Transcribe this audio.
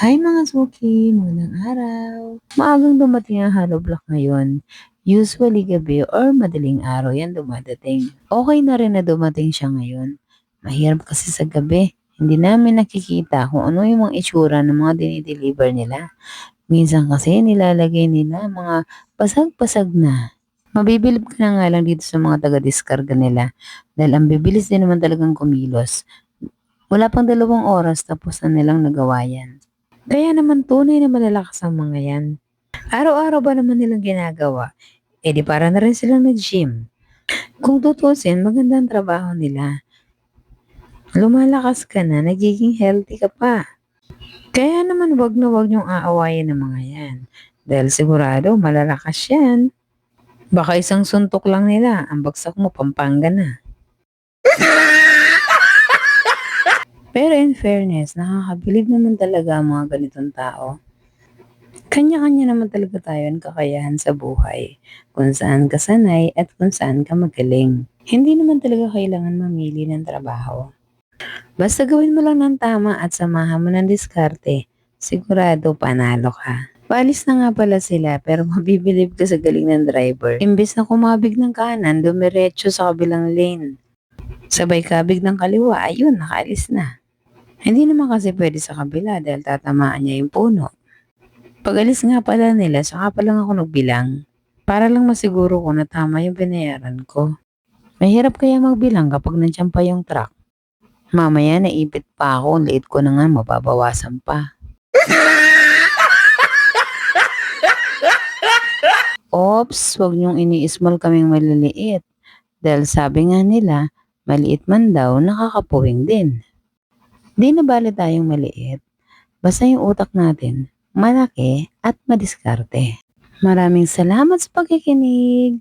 Hi mga suki, magandang araw. Maagang dumating ang hollow block ngayon. Usually gabi or madaling araw yan dumadating. Okay na rin na dumating siya ngayon. Mahirap kasi sa gabi. Hindi namin nakikita kung ano yung mga itsura ng mga dinideliver nila. Minsan kasi nilalagay nila mga pasag-pasag na. Mabibilib ka na nga lang dito sa mga taga-discarga nila dahil ang bibilis din naman talagang kumilos. Wala pang 2 oras tapos na nilang nagawa yan. Kaya naman tunay na malalakas ang mga yan. Araw-araw ba naman nilang ginagawa? Eh di para na rin silang nag-gym. Kung tutusin, maganda ang trabaho nila. Lumalakas ka na, nagiging healthy ka pa. Kaya naman wag na wag niyong aawayin ng mga yan. Dahil sigurado malalakas yan. Baka isang suntok lang nila, ang bagsak mo Pampanga na. Pero in fairness, nakakabilib naman talaga ang mga ganitong tao. Kanya-kanya naman talaga tayo ang kakayahan sa buhay, kung saan ka sanay at kung saan ka magaling. Hindi naman talaga kailangan mamili ng trabaho. Basta gawin mo lang ng tama at samahan mo ng diskarte, sigurado panalo ka. Paalis na nga pala sila pero mabibilib ka sa galing ng driver. Imbes na kumabig ng kanan, dumiretso sa kabilang lane. Sabay kabig ng kaliwa, ayun, nakaalis na. Hindi naman kasi pwede sa kabila dahil tatamaan niya yung puno. Pag-alis nga pala nila, saka pa lang ako nagbilang. Para lang masiguro ko na tama yung binayaran ko. Mahirap kaya magbilang kapag nandiyan pa yung truck. Mamaya naipit pa ako, late ko na nga mababawasan pa. Ops, wag niyong ini-small kaming maliliit. Dahil sabi nga nila, maliit man daw, nakakapuwing din. Di na bali tayong maliit. Basta yung utak natin, malaki at madiskarte. Maraming salamat sa pakikinig.